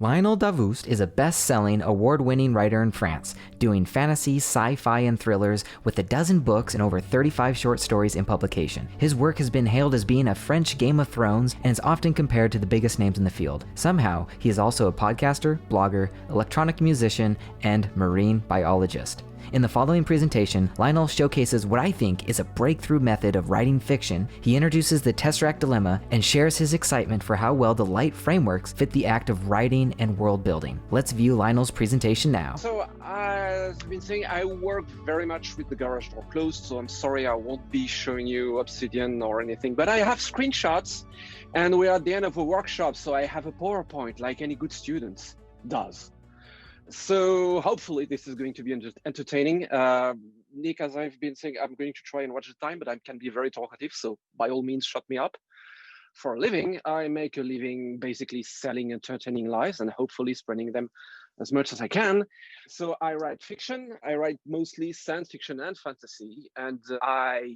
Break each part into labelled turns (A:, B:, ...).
A: Lionel Davoust is a best-selling, award-winning writer in France, doing fantasy, sci-fi, and thrillers with a dozen books and over 35 short stories in publication. His work has been hailed as being a French Game of Thrones and is often compared to the biggest names in the field. Somehow, he is also a podcaster, blogger, electronic musician, and marine biologist. In the following presentation, Lionel showcases what I think is a breakthrough method of writing fiction. He introduces the Tesseract Dilemma and shares his excitement for how well the LYT frameworks fit the act of writing and world building. Let's view Lionel's presentation now.
B: So, as I've been saying, I work very much with the garage door closed, so I'm sorry I won't be showing you Obsidian or anything, but I have screenshots, and we're at the end of a workshop, so I have a PowerPoint like any good student does. So hopefully this is going to be entertaining. Nick, as I've been saying, I'm going to try and watch the time, but I can be very talkative, so by all means, shut me up. For a living, I make a living basically selling entertaining lies and hopefully spreading them as much as I can. So I write fiction. I write mostly science fiction and fantasy, and I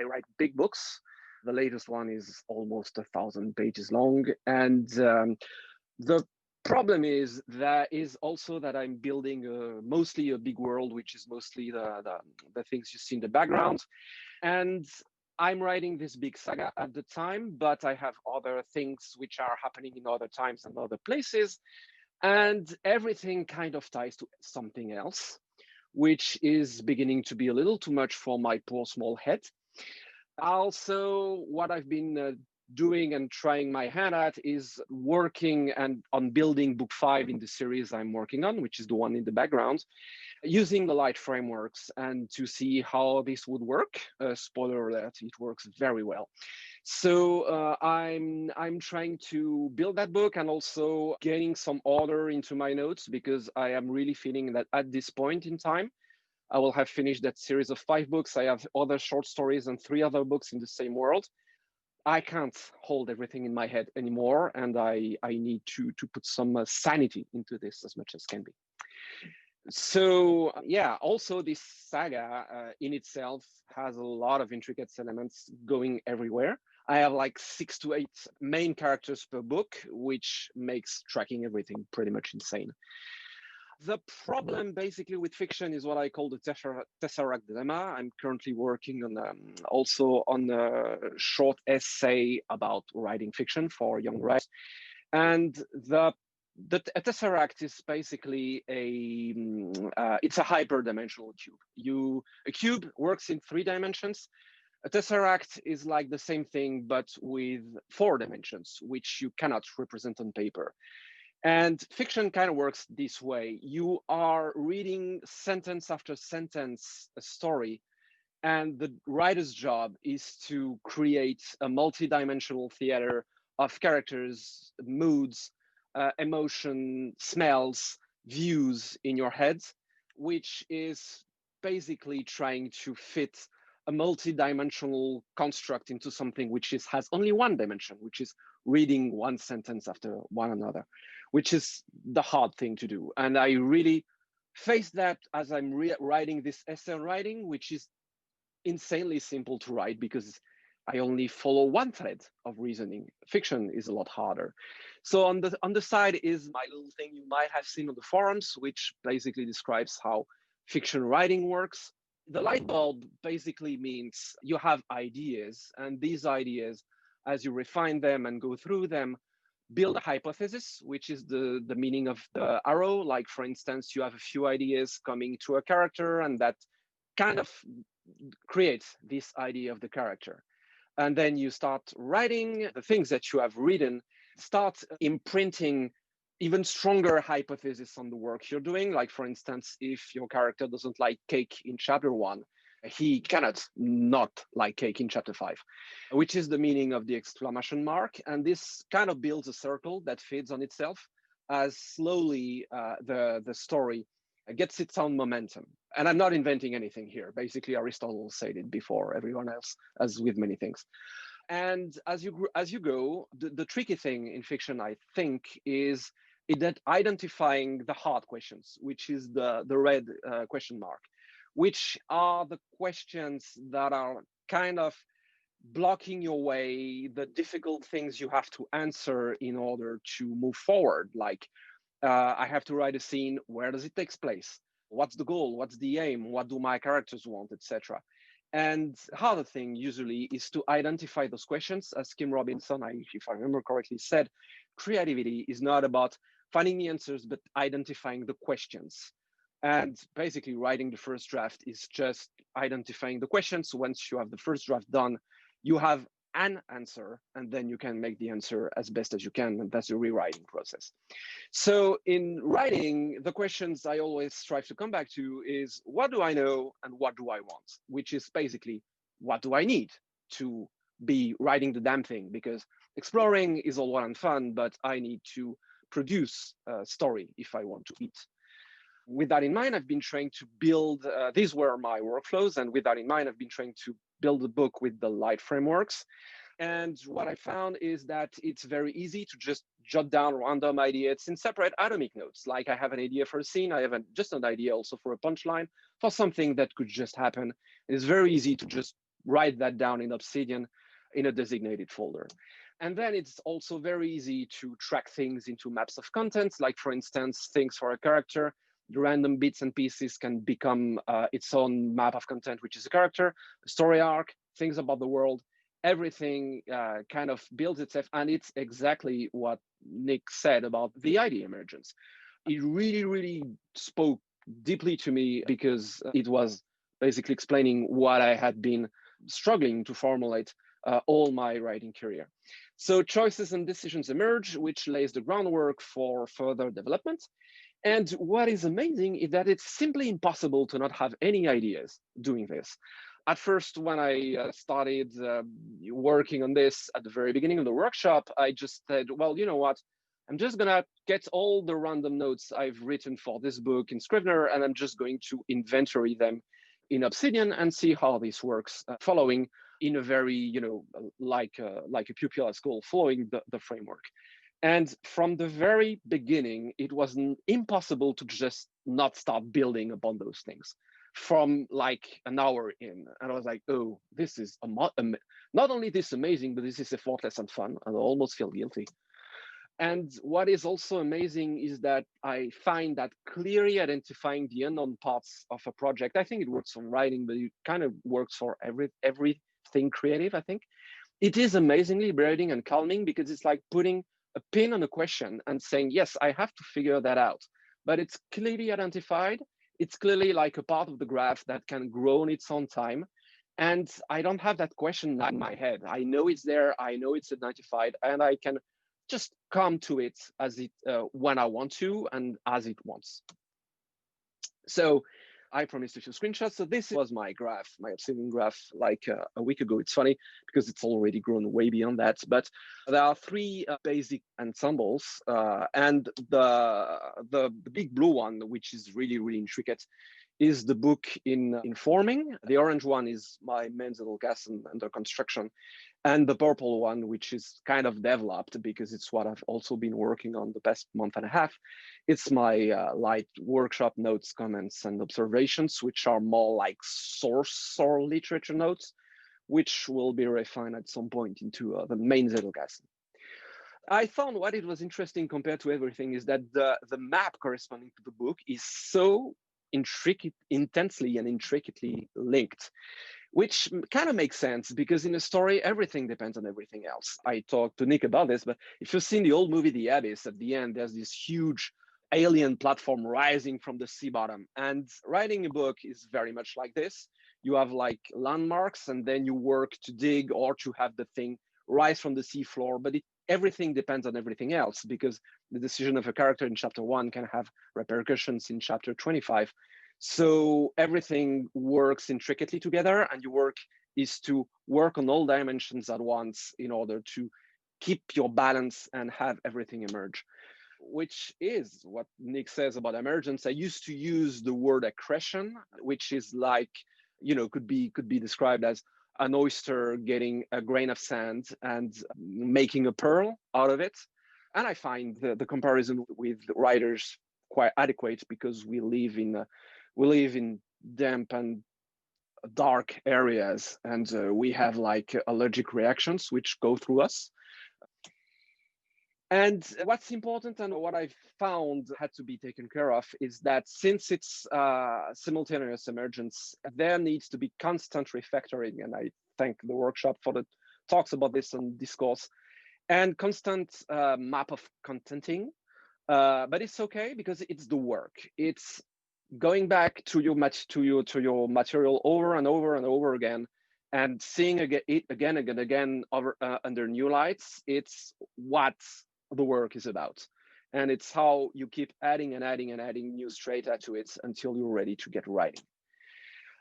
B: write big books. The latest one is almost 1,000 pages long, and the problem is also that I'm building mostly a big world, which is mostly the things you see in the background. And I'm writing this big saga at the time, but I have other things which are happening in other times and other places. And everything kind of ties to something else, which is beginning to be a little too much for my poor small head. Also, what I've been doing and trying my hand at is working on building book 5 in the series I'm working on, which is the one in the background, using the LYT frameworks and to see how this would work. Spoiler alert, it works very well. So I'm trying to build that book and also getting some order into my notes, because I am really feeling that at this point in time, I will have finished that series of 5 books. I have other short stories and 3 other books in the same world. I can't hold everything in my head anymore, and I need to put some sanity into this as much as can be. So yeah, also this saga in itself has a lot of intricate elements going everywhere. I have like 6 to 8 main characters per book, which makes tracking everything pretty much insane. The problem basically with fiction is what I call the Tesseract Dilemma. I'm currently working on also on a short essay about writing fiction for young writers. And the Tesseract is basically it's a hyperdimensional cube. A cube works in 3 dimensions. A Tesseract is like the same thing, but with 4 dimensions, which you cannot represent on paper. And fiction kind of works this way. You are reading sentence after sentence a story, and the writer's job is to create a multi-dimensional theater of characters, moods, emotion, smells, views in your head, which is basically trying to fit a multi-dimensional construct into something which has only 1 dimension, which is reading 1 sentence after one another, which is the hard thing to do. And I really face that as I'm writing this essay on writing, which is insanely simple to write because I only follow 1 thread of reasoning. Fiction is a lot harder. So on the side is my little thing you might have seen on the forums, which basically describes how fiction writing works. The light bulb basically means you have ideas, and these ideas, as you refine them and go through them, build a hypothesis, which is the meaning of the arrow. Like, for instance, you have a few ideas coming to a character, and that kind of creates this idea of the character. And then you start writing the things that you have written, start imprinting even stronger hypothesis on the work you're doing. Like, for instance, if your character doesn't like cake in chapter 1, he cannot not like cake in chapter 5, which is the meaning of the exclamation mark. And this kind of builds a circle that feeds on itself as slowly the story gets its own momentum. And I'm not inventing anything here. Basically, Aristotle said it before everyone else, as with many things. And as you go, the tricky thing in fiction, I think, is that identifying the hard questions, which is the red question mark, which are the questions that are kind of blocking your way, the difficult things you have to answer in order to move forward. Like I have to write a scene. Where does it take place? What's the goal? What's the aim? What do my characters want, etc. And harder thing usually is to identify those questions. As Kim Robinson, if I remember correctly, said, creativity is not about finding the answers, but identifying the questions. And basically, writing the first draft is just identifying the questions. Once you have the first draft done, you have an answer, and then you can make the answer as best as you can. And that's the rewriting process. So in writing, the questions I always strive to come back to is what do I know and what do I want? Which is basically what do I need to be writing the damn thing? Because exploring is all well and fun, but I need to produce a story if I want to eat. With that in mind, I've been trying to build, these were my workflows. And with that in mind, I've been trying to build a book with the LYT frameworks. And what I found is that it's very easy to just jot down random ideas in separate atomic notes. Like I have an idea for a scene, I have just an idea also for a punchline, for something that could just happen. It's very easy to just write that down in Obsidian in a designated folder. And then it's also very easy to track things into maps of contents, like for instance, things for a character. The random bits and pieces can become its own map of content, which is a character, a story arc, things about the world. Everything kind of builds itself. And it's exactly what Nick said about the idea emergence. It really, really spoke deeply to me because it was basically explaining what I had been struggling to formulate all my writing career. So choices and decisions emerge, which lays the groundwork for further development. And what is amazing is that it's simply impossible to not have any ideas doing this. At first, when I started working on this at the very beginning of the workshop, I just said, well, you know what? I'm just going to get all the random notes I've written for this book in Scrivener, and I'm just going to inventory them in Obsidian and see how this works, following in a very, like a pupil at school, following the framework. And from the very beginning, it was impossible to just not start building upon those things from like an hour in. And I was like, oh, this is not only this amazing, but this is effortless and fun. And I almost feel guilty. And what is also amazing is that I find that clearly identifying the unknown parts of a project, I think it works for writing, but it kind of works for everything creative, I think. It is amazingly liberating and calming because it's like putting a pin on a question and saying, yes, I have to figure that out. But it's clearly identified. It's clearly like a part of the graph that can grow in its own time. And I don't have that question in my head. I know it's there. I know it's identified, and I can just come to it as it when I want to and as it wants. So I promised a few screenshots. So this was my graph, my Obsidian graph, like a week ago. It's funny because it's already grown way beyond that. But there are three basic ensembles, and the big blue one, which is really, really intricate, is the book in forming. The orange one is my main little gas and under construction. And the purple one, which is kind of developed because it's what I've also been working on the past month and a half. It's my light workshop notes, comments, and observations, which are more like source or literature notes, which will be refined at some point into the main Zettelkasten. I found what it was interesting compared to everything is that the map corresponding to the book is so intensely and intricately linked, which kind of makes sense because in a story, everything depends on everything else. I talked to Nick about this, but if you've seen the old movie, The Abyss, at the end, there's this huge alien platform rising from the sea bottom. And writing a book is very much like this. You have like landmarks, and then you work to dig or to have the thing rise from the seafloor, but everything depends on everything else because the decision of a character in chapter 1 can have repercussions in chapter 25. So everything works intricately together, and your work is to work on all dimensions at once in order to keep your balance and have everything emerge, which is what Nick says about emergence. I used to use the word accretion, which is like, could be described as an oyster getting a grain of sand and making a pearl out of it. And I find the comparison with writers quite adequate because we live in damp and dark areas, and we have like allergic reactions which go through us. And what's important and what I found had to be taken care of is that since it's simultaneous emergence, there needs to be constant refactoring. And I thank the workshop for the talks about this on discourse, and constant map of contenting. But it's okay because it's the work. It's going back to your material over and over and over again, and seeing it again and again over, under new lights. It's what the work is about, and it's how you keep adding and adding and adding new strata to it until you're ready to get writing.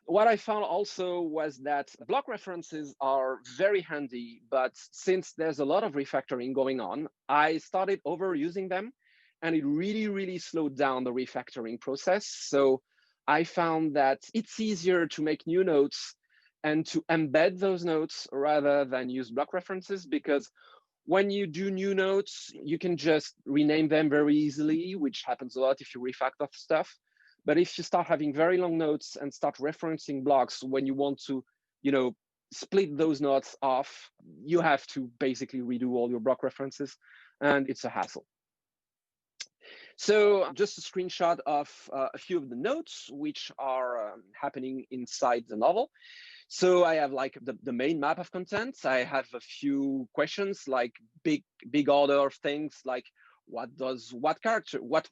B: What I found also was that block references are very handy, but since there's a lot of refactoring going on, I started overusing them, and it really slowed down the refactoring process. So I found that it's easier to make new notes and to embed those notes rather than use block references, because when you do new notes, you can just rename them very easily, which happens a lot if you refactor stuff. But if you start having very long notes and start referencing blocks when you want to, split those notes off, you have to basically redo all your block references, and it's a hassle. So just a screenshot of a few of the notes which are happening inside the novel. So I have like the main map of contents. I have a few questions, like big order of things, like what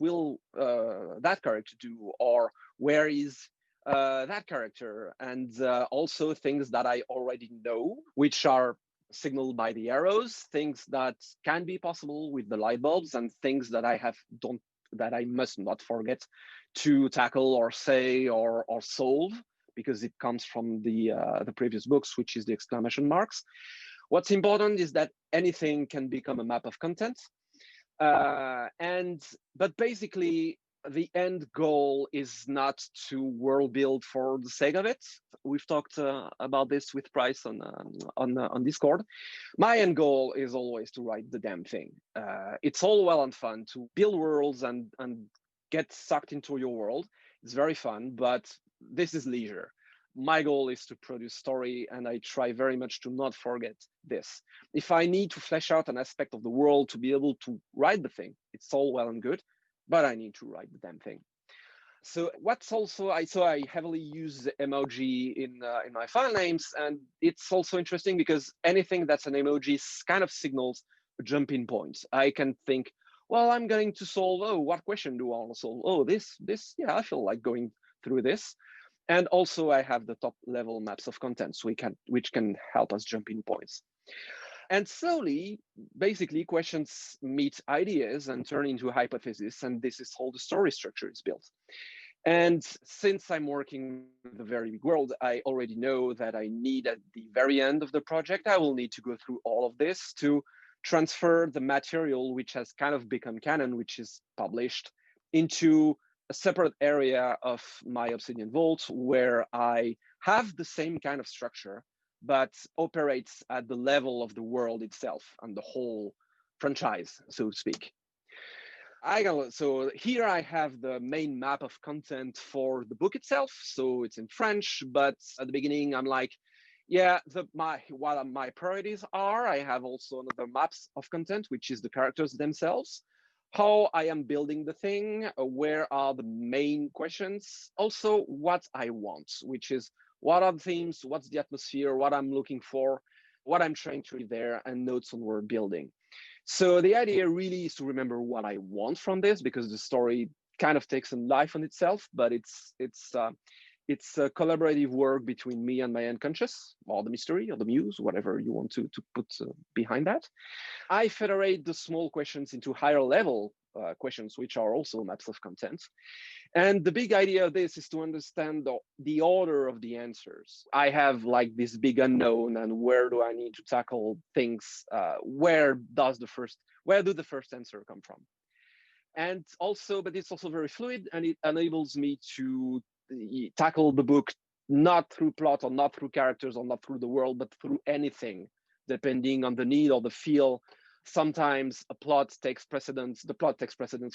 B: will that character do, or where is that character, and also things that I already know, which are signaled by the arrows, things that can be possible with the light bulbs, and things that I must not forget to tackle or say or solve, because it comes from the previous books, which is the exclamation marks. What's important is that anything can become a map of content. But basically, the end goal is not to world build for the sake of it. We've talked about this with Price on Discord. My end goal is always to write the damn thing. It's all well and fun to build worlds and get sucked into your world. It's very fun, but this is leisure. My goal is to produce story, and I try very much to not forget this. If I need to flesh out an aspect of the world to be able to write the thing, it's all well and good, but I need to write the damn thing. So what's also, I heavily use emoji in my file names, and it's also interesting because anything that's an emoji kind of signals a jumping point. I can think, well, I'm going to solve, what question do I want to solve? This, yeah, I feel like going through this. And also I have the top level maps of contents which can help us jump in points. And slowly, basically, questions meet ideas and turn into hypotheses, and this is how the story structure is built. And since I'm working with a very big world, I already know that I need, at the very end of the project, I will need to go through all of this to transfer the material which has kind of become canon, which is published, into a separate area of my Obsidian Vault, where I have the same kind of structure, but operates at the level of the world itself and the whole franchise, so to speak. So here I have the main map of content for the book itself. So it's in French, but at the beginning I'm like, yeah, what my priorities are. I have also another maps of content, which is the characters themselves, how I am building the thing, where are the main questions, also what I want, which is what are the themes, what's the atmosphere, what I'm looking for, what I'm trying to read there, and notes on world building. So the idea really is to remember what I want from this, because the story kind of takes a life on itself, but it's a collaborative work between me and my unconscious, or the mystery, or the muse, whatever you want to put behind that. I federate the small questions into higher level questions, which are also maps of content. And the big idea of this is to understand the order of the answers. I have like this big unknown, and where do I need to tackle things? Where do the first answer come from? And also, but it's also very fluid, and it enables me to tackle the book not through plot, or not through characters, or not through the world, but through anything, depending on the need or the feel. Sometimes the plot takes precedence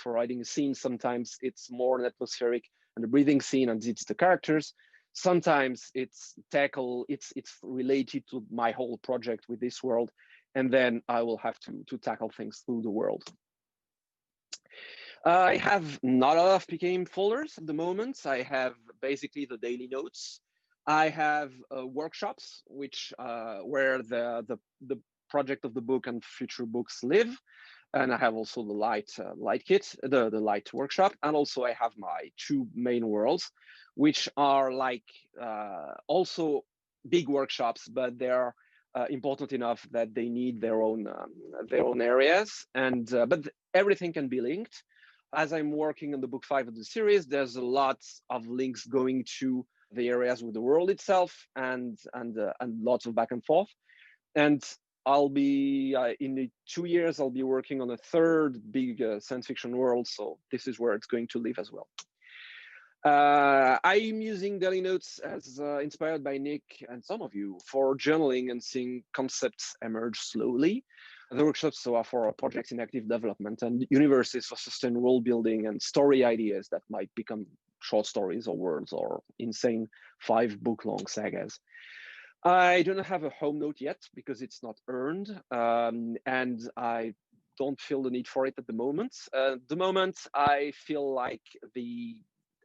B: for writing a scene. Sometimes it's more an atmospheric and a breathing scene, and it's the characters. Sometimes it's related to my whole project with this world, and then I will have to tackle things through the world. I have not a lot of PKM folders at the moment. I have basically the daily notes. I have workshops, which where the project of the book and future books live. And I have also the light kit, the light workshop, and also I have my two main worlds, which are like also big workshops, but they're important enough that they need their own areas, and but everything can be linked. As I'm working on the book 5 of the series, there's a lot of links going to the areas with the world itself, and lots of back and forth. And I'll be in the 2 years, I'll be working on a third big science fiction world. So this is where it's going to live as well. I'm using daily notes as inspired by Nick and some of you for journaling and seeing concepts emerge slowly. The workshops are for projects in active development, and universes for sustained world building and story ideas that might become short stories or worlds or insane 5-book-long sagas. I do not have a home note yet because it's not earned, and I don't feel the need for it at the moment. The moment I feel like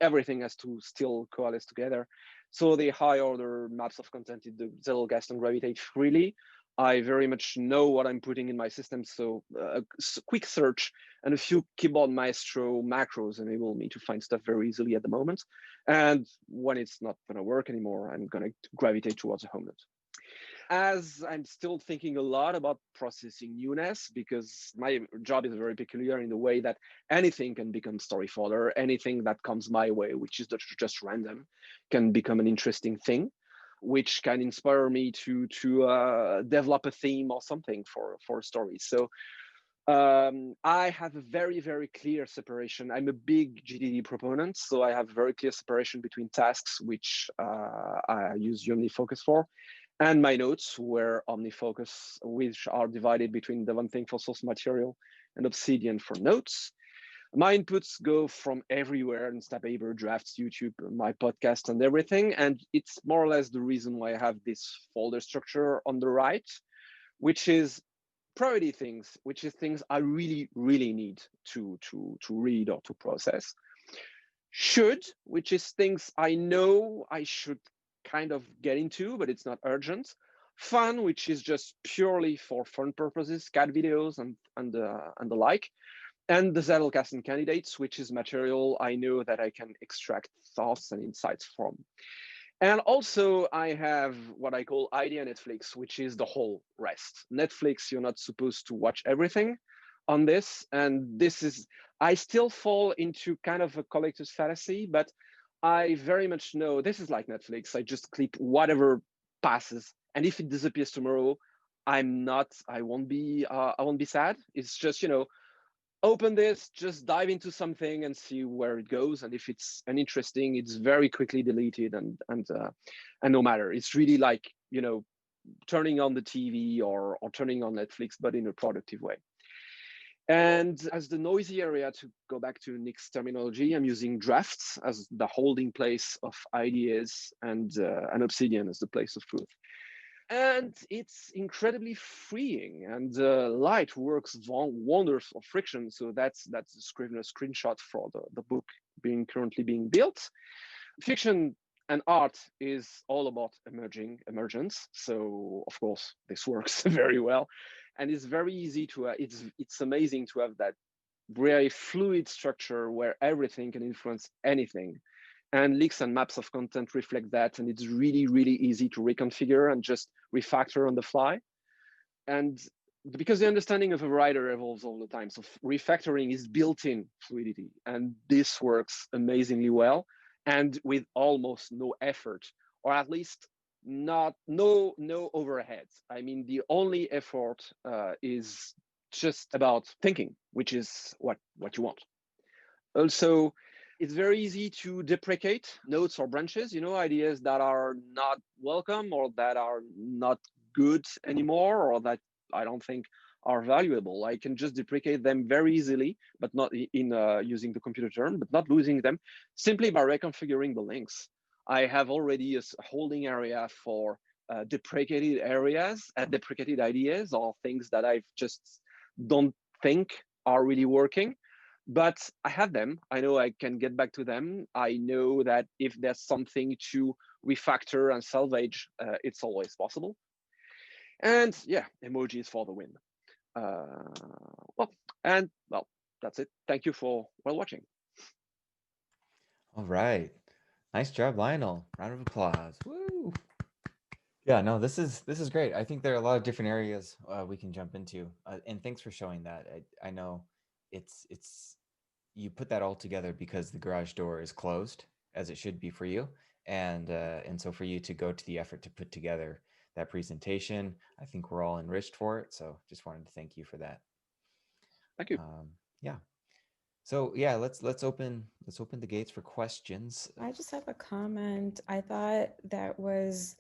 B: everything has to still coalesce together. So the high order maps of content in the Zettelkasten and gravitate freely. I very much know what I'm putting in my system, so a quick search and a few keyboard maestro macros enable me to find stuff very easily at the moment. And when it's not going to work anymore, I'm going to gravitate towards a home note. As I'm still thinking a lot about processing newness, because my job is very peculiar in the way that anything can become story fodder, anything that comes my way, which is just random, can become an interesting thing, which can inspire me to develop a theme or something for a story. So I have a very, very clear separation. I'm a big GTD proponent, so I have very clear separation between tasks, which I use OmniFocus for, and my notes, where OmniFocus, which are divided between the one thing for source material and Obsidian for notes. My inputs go from everywhere: Instapaper, drafts, YouTube, my podcast, and everything. And it's more or less the reason why I have this folder structure on the right, which is priority things, which is things I really, really need to read or to process. Should, which is things I know I should kind of get into, but it's not urgent. Fun, which is just purely for fun purposes, cat videos and the like. And the Zettelkasten candidates, which is material I know that I can extract thoughts and insights from. And also I have what I call idea Netflix, which is the whole rest. Netflix, you're not supposed to watch everything on this. And this is, I still fall into kind of a collector's fallacy, but I very much know this is like Netflix. I just click whatever passes. And if it disappears tomorrow, I won't be sad. It's just, open this, just dive into something and see where it goes. And if it's uninteresting, it's very quickly deleted and no matter. It's really like, turning on the TV or turning on Netflix, but in a productive way. And as the noisy area, to go back to Nick's terminology, I'm using drafts as the holding place of ideas and Obsidian as the place of truth. And it's incredibly freeing, and light works wonders for friction. So that's a screenshot for the book currently being built. Fiction and art is all about emergence. So of course this works very well, and it's very easy to. It's amazing to have that very fluid structure where everything can influence anything. And leaks and maps of content reflect that. And it's really, really easy to reconfigure and just refactor on the fly. And because the understanding of a writer evolves all the time, so refactoring is built-in fluidity. And this works amazingly well and with almost no effort, or at least no overhead. I mean, the only effort is just about thinking, which is what you want. Also, it's very easy to deprecate notes or branches, ideas that are not welcome or that are not good anymore or that I don't think are valuable. I can just deprecate them very easily, but not in using the computer term, but not losing them simply by reconfiguring the links. I have already a holding area for deprecated areas, deprecated ideas, or things that I just don't think are really working. But I have them. I know I can get back to them. I know that if there's something to refactor and salvage, it's always possible. And yeah, emojis for the win. Well, that's it. Thank you for watching.
A: All right. Nice job, Lionel. Round of applause. Woo! Yeah, no, this is great. I think there are a lot of different areas we can jump into, and thanks for showing that. I know it's you put that all together because the garage door is closed, as it should be for you, and so for you to go to the effort to put together that presentation, I think we're all enriched for it. So just wanted to thank you for that.
B: Thank you.
A: Yeah. So yeah, let's open the gates for questions.
C: I just have a comment. I thought that was,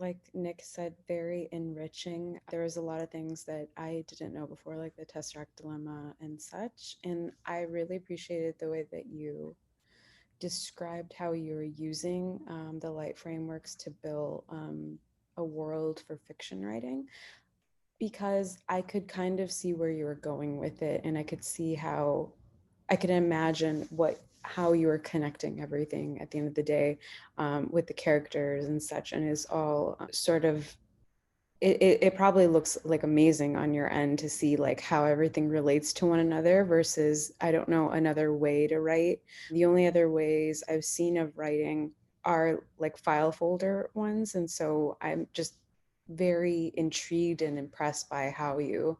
C: like Nick said, very enriching. There was a lot of things that I didn't know before, like the Tesseract Dilemma and such. And I really appreciated the way that you described how you were using the LYT frameworks to build a world for fiction writing, because I could kind of see where you were going with it, and I could see how I could imagine how you were connecting everything at the end of the day with the characters and such, and it's all sort of it probably looks like amazing on your end to see like how everything relates to one another versus, I don't know, another way to write. The only other ways I've seen of writing are like file folder ones, and so I'm just very intrigued and impressed by how you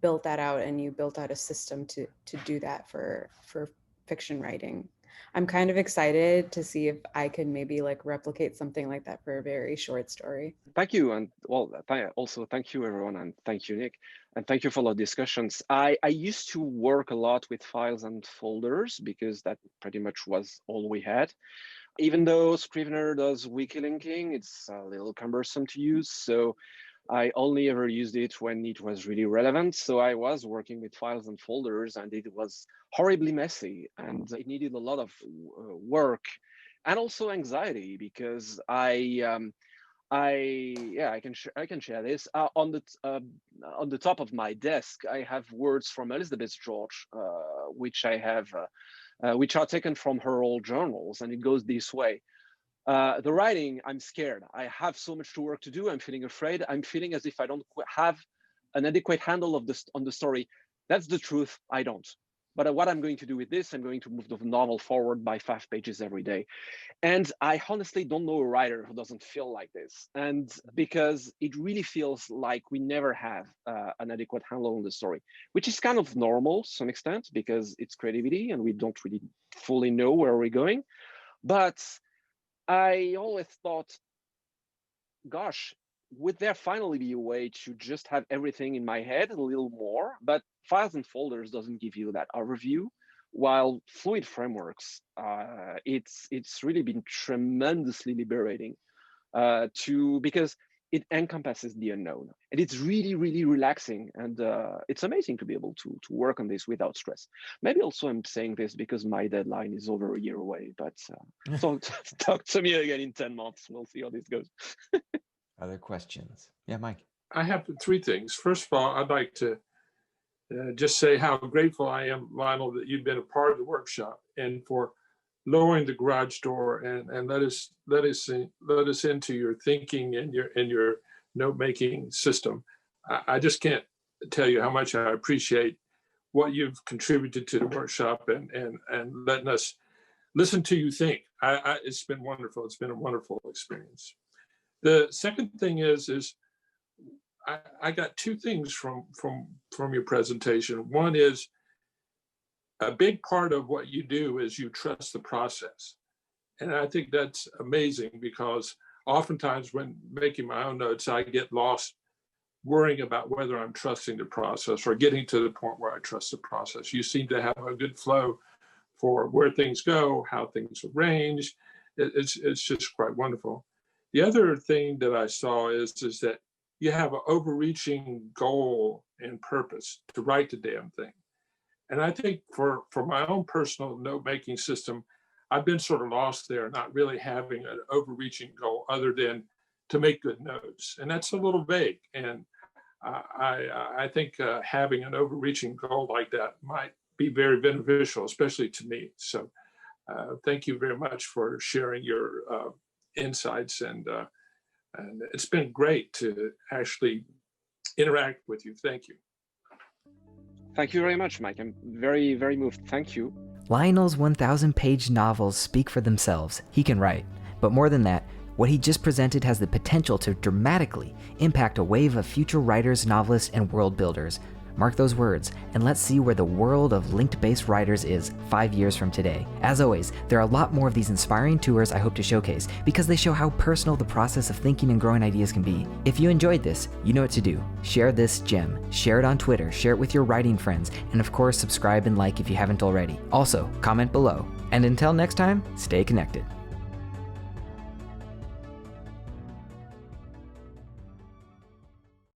C: built that out, and you built out a system to do that for fiction writing. I'm kind of excited to see if I can maybe like replicate something like that for a very short story.
B: Thank you. And well, also thank you everyone, and thank you, Nick, and thank you for the discussions. I used to work a lot with files and folders because that pretty much was all we had. Even though Scrivener does wiki linking, it's a little cumbersome to use. So I only ever used it when it was really relevant. So I was working with files and folders, and it was horribly messy, and it needed a lot of work and also anxiety, because I can share this on the top of my desk. I have words from Elizabeth George, which I have. Which are taken from her old journals, and it goes this way. The writing, I'm scared. I have so much work to do. I'm feeling afraid. I'm feeling as if I don't have an adequate handle of on the story. That's the truth. I don't. But what I'm going to do with this, I'm going to move the novel forward by 5 pages every day. And I honestly don't know a writer who doesn't feel like this. And because it really feels like we never have an adequate handle on the story, which is kind of normal to some extent because it's creativity and we don't really fully know where we're going. But I always thought, gosh, would there finally be a way to just have everything in my head a little more? But files and folders doesn't give you that overview. While LYT Frameworks, it's really been tremendously liberating because it encompasses the unknown, and it's really, really relaxing, and it's amazing to be able to work on this without stress. Maybe also I'm saying this because my deadline is over a year away, but so talk to me again in 10 months. We'll see how this goes.
A: Other questions? Yeah, Mike.
D: I have 3 things. First of all, I'd like to just say how grateful I am, Lionel, that you've been a part of the workshop and for lowering the garage door and let us into your thinking and your note-making system. I just can't tell you how much I appreciate what you've contributed to the workshop and letting us listen to you think. It's been wonderful. It's been a wonderful experience. The second thing is I got 2 things from your presentation. One is a big part of what you do is you trust the process. And I think that's amazing because oftentimes when making my own notes, I get lost worrying about whether I'm trusting the process or getting to the point where I trust the process. You seem to have a good flow for where things go, how things arrange. It's just quite wonderful. The other thing that I saw is that you have an overreaching goal and purpose to write the damn thing. And I think for my own personal note-making system, I've been sort of lost there, not really having an overreaching goal other than to make good notes. And that's a little vague. And I think having an overreaching goal like that might be very beneficial, especially to me. So thank you very much for sharing your insights. And it's been great to actually interact with you. Thank you.
B: Thank you very much, Mike. I'm very, very moved. Thank you.
A: Lionel's 1,000-page novels speak for themselves. He can write. But more than that, what he just presented has the potential to dramatically impact a wave of future writers, novelists, and world builders. Mark those words, and let's see where the world of linked-based writers is 5 years from today. As always, there are a lot more of these inspiring tours I hope to showcase because they show how personal the process of thinking and growing ideas can be. If you enjoyed this, you know what to do. Share this gem, share it on Twitter, share it with your writing friends, and of course, subscribe and like if you haven't already. Also, comment below. And until next time, stay connected.